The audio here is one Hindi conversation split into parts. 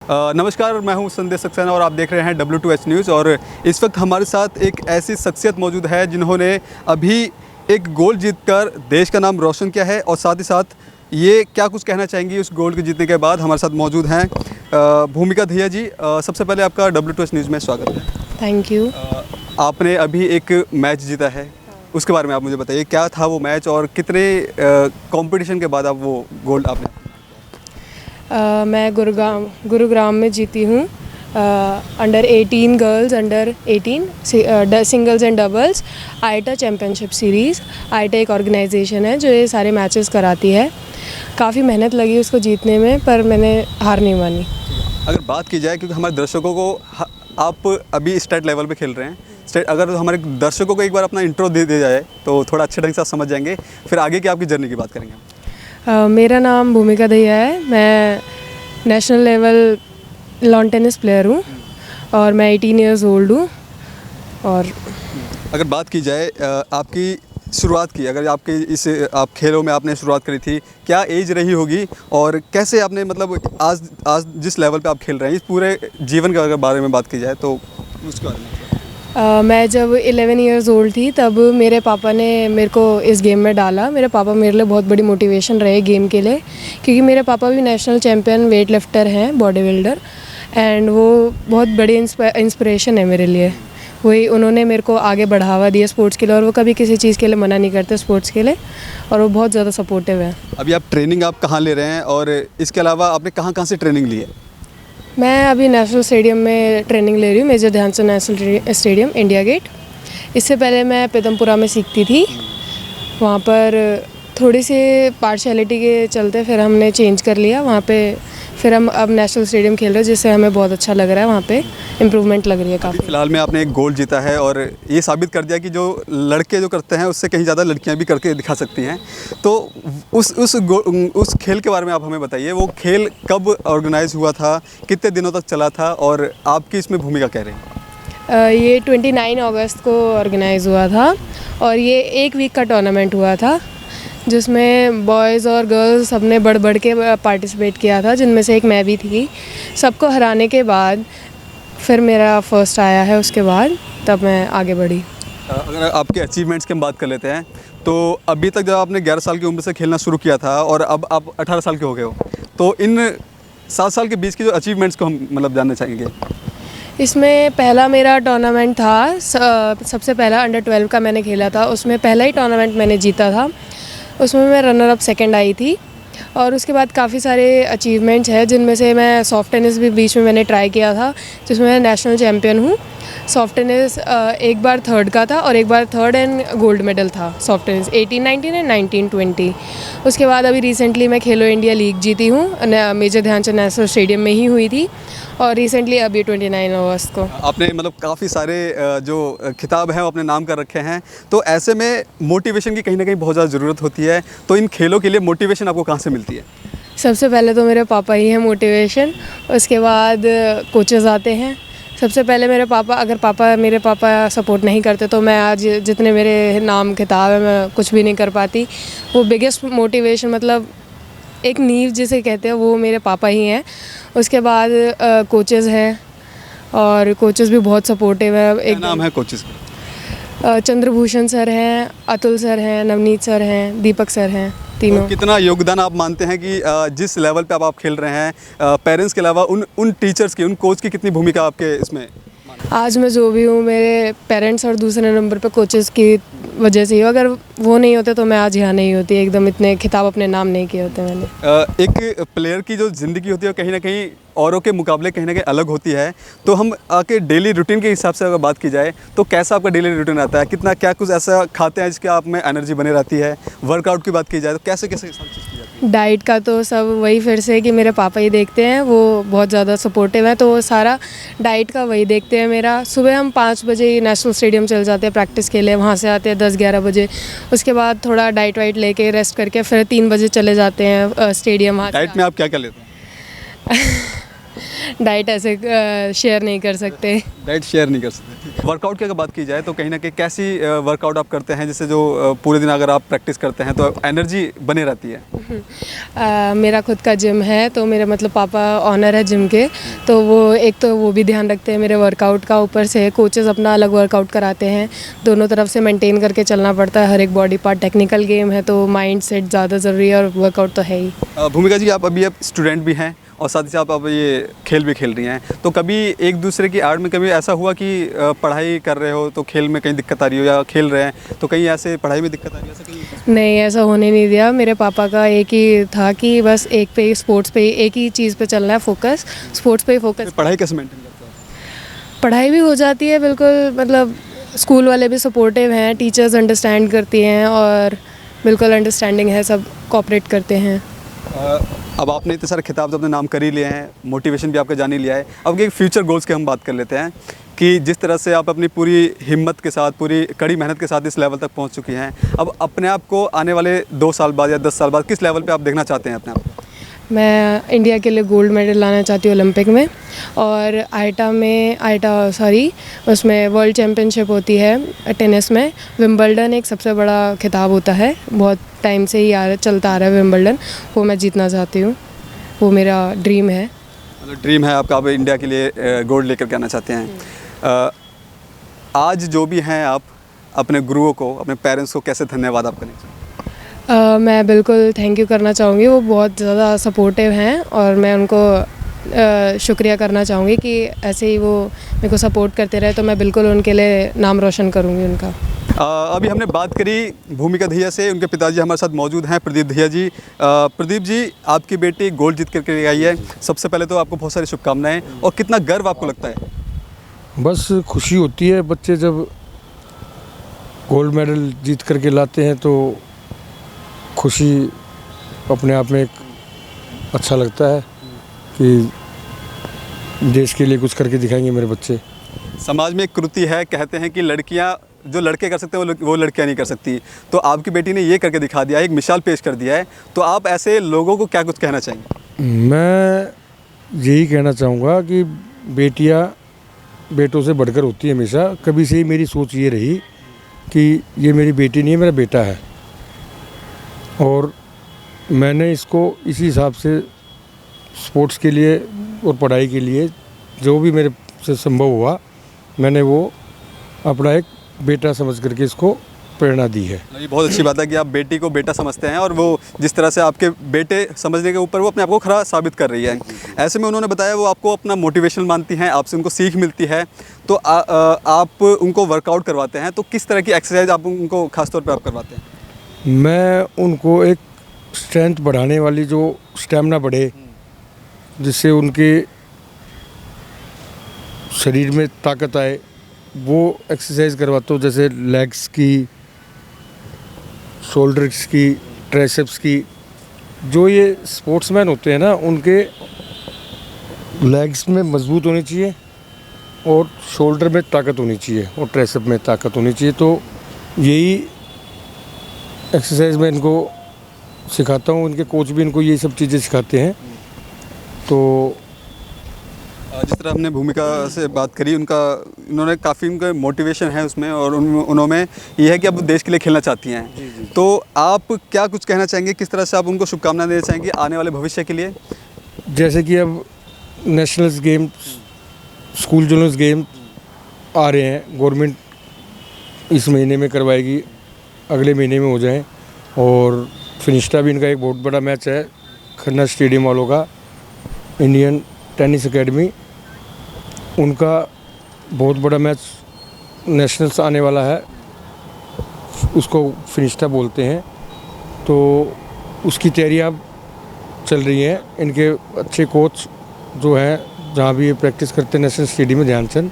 नमस्कार, मैं हूं संदेश सक्सेना और आप देख रहे हैं W2H न्यूज़। और इस वक्त हमारे साथ एक ऐसी शख्सियत मौजूद है जिन्होंने अभी एक गोल्ड जीतकर देश का नाम रोशन किया है, और साथ ही साथ ये क्या कुछ कहना चाहेंगी उस गोल्ड के जीतने के बाद। हमारे साथ मौजूद हैं भूमिका दहिया जी। सबसे पहले आपका W2H न्यूज़ में स्वागत है। Thank you. आपने अभी एक मैच जीता है, उसके बारे में आप मुझे बताइए, क्या था वो मैच और कितने कंपटीशन के बाद आप वो गोल्ड आपने? मैं गुरुग्राम में जीती हूँ। Under 18 girls, under 18 singles and doubles AITA championship series. AITA एक ऑर्गेनाइजेशन है जो ये सारे मैचेस कराती है। काफ़ी मेहनत लगी उसको जीतने में, पर मैंने हार नहीं मानी। अगर बात की जाए, क्योंकि हमारे दर्शकों को आप अभी स्टेट लेवल पे खेल रहे हैं, अगर हमारे दर्शकों को एक बार अपना इंट्रो दे दिया जाए तो थोड़ा अच्छे ढंग से आप समझ जाएंगे, फिर आगे की आपकी जर्नी की बात करेंगे। मेरा नाम भूमिका दहिया है। मैं national level lawn tennis player हूँ और मैं 18 ईयर्स ओल्ड हूँ। और अगर बात की जाए आपकी शुरुआत की, अगर आपके आप खेलों में आपने शुरुआत करी थी, क्या एज रही होगी और कैसे आपने मतलब आज जिस लेवल पे आप खेल रहे हैं, इस पूरे जीवन के अगर बारे में बात की जाए तो उसके बारे में? मैं जब 11 ईयर्स ओल्ड थी तब मेरे पापा ने मेरे को इस गेम में डाला। मेरे पापा मेरे लिए बहुत बड़ी मोटिवेशन रहे गेम के लिए, क्योंकि मेरे पापा भी नेशनल चैम्पियन वेट लिफ्टर हैं, बॉडी बिल्डर, एंड वो बहुत बड़ी इंस्पिरेशन है मेरे लिए। वही उन्होंने मेरे को आगे बढ़ावा दिया स्पोर्ट्स के लिए, और वो कभी किसी चीज़ के लिए मना नहीं करते स्पोर्ट्स के लिए, और वो बहुत ज़्यादा सपोर्टिव है। अभी आप ट्रेनिंग आप कहाँ ले रहे हैं और इसके अलावा आपने कहाँ कहाँ से ट्रेनिंग ली है? मैं अभी नेशनल स्टेडियम में ट्रेनिंग ले रही हूँ, Major Dhyanchand National Stadium, India Gate. इससे पहले मैं पीतमपुरा में सीखती थी। वहाँ पर थोड़ी सी पार्शियलिटी के चलते फिर हमने चेंज कर लिया वहाँ पे। फिर हम अब नेशनल स्टेडियम खेल रहे हैं, जिससे हमें बहुत अच्छा लग रहा है। वहाँ पे इम्प्रूवमेंट लग रही है काफ़ी। फिलहाल में आपने एक गोल्ड जीता है और ये साबित कर दिया कि जो लड़के जो करते हैं उससे कहीं ज़्यादा लड़कियां भी करके दिखा सकती हैं। तो उस खेल के बारे में आप हमें बताइए, वो खेल कब ऑर्गेनाइज हुआ था, कितने दिनों तक चला था और आपकी इसमें भूमिका क्या रही? ये 29 अगस्त को ऑर्गेनाइज़ हुआ था और ये एक वीक का टूर्नामेंट हुआ था, जिसमें बॉयज़ और गर्ल्स सबने बढ़ बढ़ के पार्टिसिपेट किया था, जिनमें से एक मैं भी थी। सबको हराने के बाद फिर मेरा फर्स्ट आया है, उसके बाद तब मैं आगे बढ़ी। अगर आपके अचीवमेंट्स की हम बात कर लेते हैं, तो अभी तक जब आपने 11 साल की उम्र से खेलना शुरू किया था और अब आप 18 साल के हो गए हो, तो इन 7 साल के बीच की जो अचीवमेंट्स को हम मतलब जानना चाहेंगे। इसमें पहला मेरा टूर्नामेंट था, सबसे पहला अंडर 12 का मैंने खेला था। उसमें पहला ही टूर्नामेंट मैंने जीता था, उसमें मैं रनर अप सेकंड आई थी। और उसके बाद काफ़ी सारे अचीवमेंट्स हैं, जिनमें से मैं सॉफ्ट टेनिस भी बीच में मैंने ट्राई किया था, जिसमें मैं नेशनल चैम्पियन हूँ। सॉफ्ट टेनिस एक बार थर्ड का था और एक बार थर्ड एंड गोल्ड मेडल था सॉफ्ट टेनिस 18-19 एंड 19-20। उसके बाद अभी रिसेंटली मैं खेलो इंडिया लीग जीती हूँ, मेजर ध्यानचंद नेशनल स्टेडियम में ही हुई थी, और रिसेंटली अभी 29 अगस्त को। आपने मतलब काफ़ी सारे जो खिताब हैं वो अपने नाम कर रखे हैं, तो ऐसे में मोटिवेशन की कहीं ना कहीं बहुत ज़्यादा ज़रूरत होती है। तो इन खेलों के लिए मोटिवेशन आपको कहाँ से मिलती है? सबसे पहले तो मेरे पापा ही हैं मोटिवेशन, उसके बाद कोचेज़ आते हैं। सबसे पहले मेरे पापा सपोर्ट नहीं करते तो मैं आज जितने मेरे नाम खिताब है मैं कुछ भी नहीं कर पाती। वो बिगेस्ट मोटिवेशन, मतलब एक नींव जिसे कहते हैं, वो मेरे पापा ही हैं। उसके बाद कोचेज़ हैं, और कोचेज़ भी बहुत सपोर्टिव है। एक नाम है कोचेज़? चंद्रभूषण सर हैं, अतुल सर हैं, नवनीत सर हैं, दीपक सर हैं, तीनों। तो कितना योगदान आप मानते हैं कि जिस लेवल पे आप खेल रहे हैं, पेरेंट्स के अलावा उन टीचर्स की, उन कोच की कितनी भूमिका आपके इसमें? आज मैं जो भी हूँ मेरे पेरेंट्स और दूसरे नंबर पे कोचेज़ की वजह से ही। अगर वो नहीं होते तो मैं आज यहाँ नहीं होती, एकदम इतने खिताब अपने नाम नहीं किए होते मैंने। एक प्लेयर की जो ज़िंदगी होती है कहीं ना कहीं औरों के मुकाबले कहीं ना कहीं अलग होती है। तो हम आके डेली रूटीन के हिसाब से अगर बात की जाए तो कैसा आपका डेली रूटीन रहता है? कितना क्या कुछ ऐसा खाते हैं जिसके आप में एनर्जी बनी रहती है? वर्कआउट की बात की जाए तो कैसे कैसे सब चीज़ की जाती है? डाइट का तो सब वही फिर से कि मेरे पापा ही देखते हैं, वो बहुत ज़्यादा सपोर्टिव हैं, तो वो सारा डाइट का वही देखते हैं मेरा। सुबह हम 5 बजे नेशनल स्टेडियम चल जाते हैं प्रैक्टिस के लिए, वहाँ से आते हैं 10-11 बजे। उसके बाद थोड़ा डाइट वाइट लेके रेस्ट करके फिर 3 बजे चले जाते हैं स्टेडियम। डाइट में आप क्या क्या लेते हैं? डाइट ऐसे शेयर नहीं कर सकते। डाइट शेयर नहीं कर सकते। वर्कआउट की अगर बात की जाए तो कहीं ना कहीं कैसी वर्कआउट आप करते हैं, जिससे जो पूरे दिन अगर आप प्रैक्टिस करते हैं तो एनर्जी बने रहती है? मेरा खुद का जिम है, तो मेरे मतलब पापा ऑनर है जिम के, तो वो एक तो वो भी ध्यान रखते हैं मेरे वर्कआउट का, ऊपर से कोचेस अपना अलग वर्कआउट कराते हैं। दोनों तरफ से मेंटेन करके चलना पड़ता है, हर एक बॉडी पार्ट। टेक्निकल गेम है तो माइंड सेट ज़्यादा ज़रूरी है और वर्कआउट तो है ही। भूमिका जी, आप अभी अब स्टूडेंट भी हैं और साथ ही साथ आप ये खेल भी खेल रही हैं, तो कभी एक दूसरे की आड़ में कभी ऐसा हुआ कि पढ़ाई कर रहे हो तो खेल में कहीं दिक्कत आ रही हो, या खेल रहे हैं तो कहीं ऐसे पढ़ाई में दिक्कत आ रही है, ऐसा कहीं? नहीं, ऐसा होने नहीं दिया। मेरे पापा का एक ही था कि बस एक पे ही, स्पोर्ट्स पे ही, एक ही चीज़ पे चलना है, फोकस स्पोर्ट्स पे ही फोकस। पढ़ाई कैसे मेंटेन करते हो? पढ़ाई भी हो जाती है बिल्कुल, मतलब स्कूल वाले भी सपोर्टिव हैं, टीचर्स अंडरस्टैंड करती हैं और बिल्कुल अंडरस्टैंडिंग है, सब कोऑपरेट करते हैं। अब आपने इतने सारे खिताब तो अपने नाम कर ही लिए हैं, मोटिवेशन भी आपका जान ही लिया है, अब एक फ्यूचर गोल्स की हम बात कर लेते हैं कि जिस तरह से आप अपनी पूरी हिम्मत के साथ, पूरी कड़ी मेहनत के साथ इस लेवल तक पहुंच चुकी हैं, अब अपने आप को आने वाले 2 साल बाद या 10 साल बाद किस लेवल पे आप देखना चाहते हैं अपने आप को? मैं इंडिया के लिए गोल्ड मेडल लाना चाहती हूँ ओलंपिक में, और उसमें वर्ल्ड चैम्पियनशिप होती है टेनिस में। विंबलडन एक सबसे बड़ा खिताब होता है, बहुत टाइम से ही चलता आ रहा है विंबलडन, वो मैं जीतना चाहती हूँ, वो मेरा ड्रीम है। मतलब ड्रीम है आपका, आप इंडिया के लिए गोल्ड लेकर के आना चाहते हैं। आज जो भी हैं आप, अपने गुरुओं को, अपने पेरेंट्स को कैसे धन्यवाद आप करना चाहते हैं? मैं बिल्कुल थैंक यू करना चाहूँगी, वो बहुत ज़्यादा सपोर्टिव हैं और मैं उनको शुक्रिया करना चाहूँगी कि ऐसे ही वो मेरे को सपोर्ट करते रहे, तो मैं बिल्कुल उनके लिए नाम रोशन करूँगी उनका। अभी हमने बात करी भूमिका दहिया से, उनके पिताजी हमारे साथ मौजूद हैं, प्रदीप दहिया जी। प्रदीप जी, आपकी बेटी गोल्ड जीत करके आई है, सबसे पहले तो आपको बहुत सारी शुभकामनाएं, और कितना गर्व आपको लगता है? बस खुशी होती है, बच्चे जब गोल्ड मेडल जीत करके लाते हैं तो खुशी अपने आप में एक अच्छा लगता है कि देश के लिए कुछ करके दिखाएंगे मेरे बच्चे। समाज में एक कृति है, कहते हैं कि लड़कियां जो लड़के कर सकते हैं वो लड़कियां नहीं कर सकती, तो आपकी बेटी ने ये करके दिखा दिया है, एक मिसाल पेश कर दिया है, तो आप ऐसे लोगों को क्या कुछ कहना चाहेंगे? मैं यही कहना चाहूँगा कि बेटियां बेटों से बढ़कर होती है हमेशा। कभी से ही मेरी सोच ये रही कि ये मेरी बेटी नहीं है, मेरा बेटा है, और मैंने इसको इसी हिसाब से स्पोर्ट्स के लिए और पढ़ाई के लिए जो भी मेरे से संभव हुआ, मैंने वो अपना एक बेटा समझ करके इसको प्रेरणा दी है। ये बहुत अच्छी बात है कि आप बेटी को बेटा समझते हैं, और वो जिस तरह से आपके बेटे समझने के ऊपर वो अपने आप को खरा साबित कर रही है। ऐसे में उन्होंने बताया वो आपको अपना मोटिवेशन मानती हैं, आपसे उनको सीख मिलती है, तो आप उनको वर्कआउट करवाते हैं, तो किस तरह की एक्सरसाइज आप उनको खासतौर पर आप करवाते हैं? मैं उनको एक स्ट्रेंथ बढ़ाने वाली, जो स्टेमिना बढ़े, जिससे उनके शरीर में ताकत आए, वो एक्सरसाइज करवाता हूँ। जैसे लेग्स की, शोल्डर्स की, ट्राइसेप्स की। जो ये स्पोर्ट्समैन होते हैं ना, उनके लेग्स में मजबूत होनी चाहिए और शोल्डर में ताकत होनी चाहिए और ट्राइसेप में ताकत होनी चाहिए। तो यही एक्सरसाइज मैं इनको सिखाता हूँ, इनके कोच भी इनको ये सब चीज़ें सिखाते हैं। तो जिस तरह हमने भूमिका से बात करी, उन्होंने काफ़ी उनका मोटिवेशन है उसमें, और उन्होंने ये है कि अब देश के लिए खेलना चाहती हैं। तो आप क्या कुछ कहना चाहेंगे, किस तरह से आप उनको शुभकामनाएं देना चाहेंगे आने वाले भविष्य के लिए? जैसे कि अब nationals game, school children's game आ रहे हैं, गवर्नमेंट इस महीने में करवाएगी, अगले महीने में हो जाए। और फिनिश्ता भी इनका एक बहुत बड़ा मैच है, खन्ना स्टेडियम वालों का, इंडियन टेनिस एकेडमी, उनका बहुत बड़ा मैच नेशनल्स आने वाला है, उसको फिनिश्ता बोलते हैं। तो उसकी तैयारियां चल रही हैं। इनके अच्छे कोच जो हैं, जहाँ भी ये प्रैक्टिस करते हैं नेशनल स्टेडियम में, ध्यानचंद,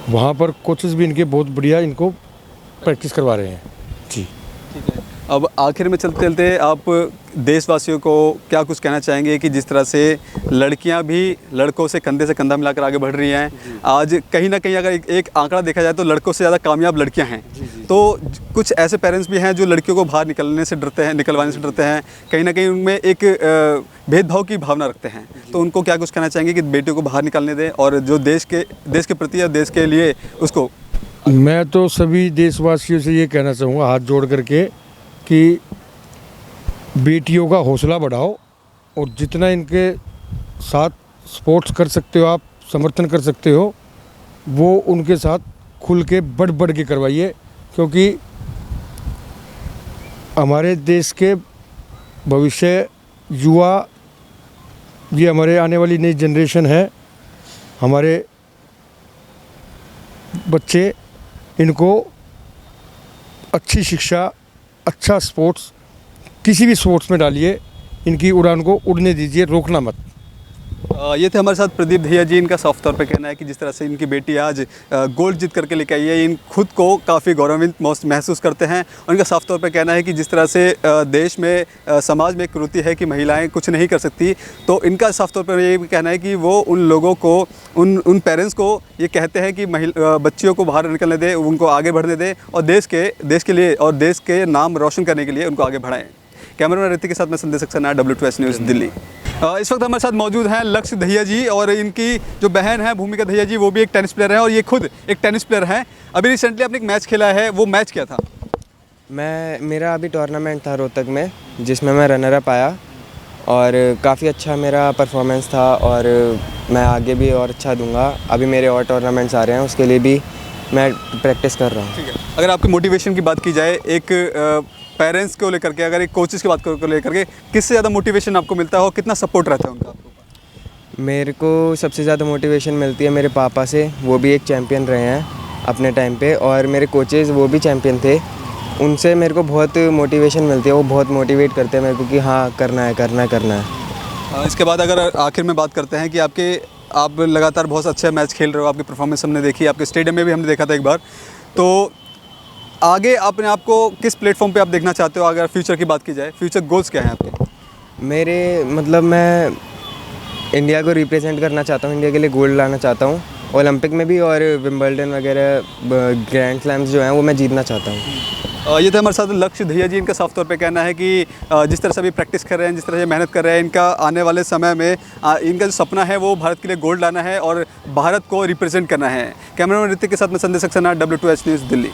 वहाँ पर कोचेस भी इनके बहुत बढ़िया इनको प्रैक्टिस करवा रहे हैं जी। ठीक है, अब आखिर में चलते चलते आप देशवासियों को क्या कुछ कहना चाहेंगे कि जिस तरह से लड़कियां भी लड़कों से कंधा मिलाकर आगे बढ़ रही हैं, आज कहीं ना कहीं अगर एक आंकड़ा देखा जाए तो लड़कों से ज़्यादा कामयाब लड़कियां हैं, तो कुछ ऐसे पेरेंट्स भी हैं जो लड़कियों को बाहर निकलवाने से डरते हैं, कहीं ना कहीं उनमें एक भेदभाव की भावना रखते हैं, तो उनको क्या कुछ कहना चाहेंगे कि बेटियों को बाहर निकलने दें और जो देश के प्रति या देश के लिए उसको। मैं तो सभी देशवासियों से ये कहना चाहूँगा हाथ जोड़ करके कि बेटियों का हौसला बढ़ाओ और जितना इनके साथ स्पोर्ट्स कर सकते हो आप, समर्थन कर सकते हो, वो उनके साथ खुल के बढ़ बढ़ के करवाइए, क्योंकि हमारे देश के भविष्य युवा, ये हमारे आने वाली नई जनरेशन है, हमारे बच्चे, इनको अच्छी शिक्षा, अच्छा स्पोर्ट्स, किसी भी स्पोर्ट्स में डालिए, इनकी उड़ान को उड़ने दीजिए, रोकना मत। ये थे हमारे साथ प्रदीप दहिया जी। इनका साफ तौर पे कहना है कि जिस तरह से इनकी बेटी आज गोल्ड जीत करके लेके आई है, इन खुद को काफ़ी गौरवान्वित महसूस करते हैं। और इनका साफ तौर पे कहना है कि जिस तरह से देश में समाज में एक कुरीति है कि महिलाएं कुछ नहीं कर सकती, तो इनका साफ तौर पर ये भी कहना है कि वो उन लोगों को, उन पेरेंट्स को ये कहते हैं कि बच्चियों को बाहर निकलने दें, उनको आगे बढ़ने दें और देश के लिए और देश के नाम रोशन करने के लिए उनको आगे बढ़ाएं। कैमरामैन ऋतिक के साथ मैं संदेश सक्सेना, W2S न्यूज़ दिल्ली। इस वक्त हमारे साथ मौजूद हैं लक्ष्य दहिया जी, और इनकी जो बहन है भूमिका दहिया जी, वो भी एक टेनिस प्लेयर है और ये खुद एक टेनिस प्लेयर हैं। अभी रिसेंटली आपने एक मैच खेला है, वो मैच क्या था? मेरा अभी टूर्नामेंट था रोहतक में, जिसमें मैं रनर अप आया और काफ़ी अच्छा मेरा परफॉर्मेंस था और मैं आगे भी और अच्छा दूंगा। अभी मेरे और टूर्नामेंट्स आ रहे हैं, उसके लिए भी मैं प्रैक्टिस कर रहा हूँ। ठीक है, अगर आपकी मोटिवेशन की बात की जाए, एक पेरेंट्स को लेकर के, अगर एक कोचेस की बात को लेकर के, किससे ज़्यादा मोटिवेशन आपको मिलता है और कितना सपोर्ट रहता है उनका आपको? मेरे को सबसे ज़्यादा मोटिवेशन मिलती है मेरे पापा से, वो भी एक चैम्पियन रहे हैं अपने टाइम पे, और मेरे कोचेज़ वो भी चैम्पियन थे, उनसे मेरे को बहुत मोटिवेशन मिलती है। वो बहुत मोटिवेट करते हैं मेरे को कि हाँ करना है, करना है, करना है। इसके बाद अगर आखिर में बात करते हैं कि आप लगातार बहुत अच्छे मैच खेल रहे हो, आपकी परफॉर्मेंस हमने देखी, आपके स्टेडियम में भी हमने देखा था एक बार, तो आगे अपने आप को किस प्लेटफॉर्म पे आप देखना चाहते हो? अगर फ्यूचर की बात की जाए, फ्यूचर गोल्स क्या हैं आपके? मेरे मतलब मैं इंडिया को रिप्रेजेंट करना चाहता हूँ, इंडिया के लिए गोल्ड लाना चाहता हूँ ओलंपिक में भी, और विंबलडन वगैरह ग्रैंड स्लैम्स जो हैं वो मैं जीतना चाहता हूँ। ये थे हमारे साथ लक्ष्य दहिया जी। इनका साफ तौर पे कहना है कि जिस तरह से अभी प्रैक्टिस कर रहे हैं, जिस तरह से मेहनत कर रहे हैं, इनका आने वाले समय में इनका जो सपना है वो भारत के लिए गोल्ड लाना है और भारत को रिप्रेजेंट करना है। कैमरामैन ऋतिक के साथ मैं संदेश सक्सेना, W2S न्यूज़ दिल्ली।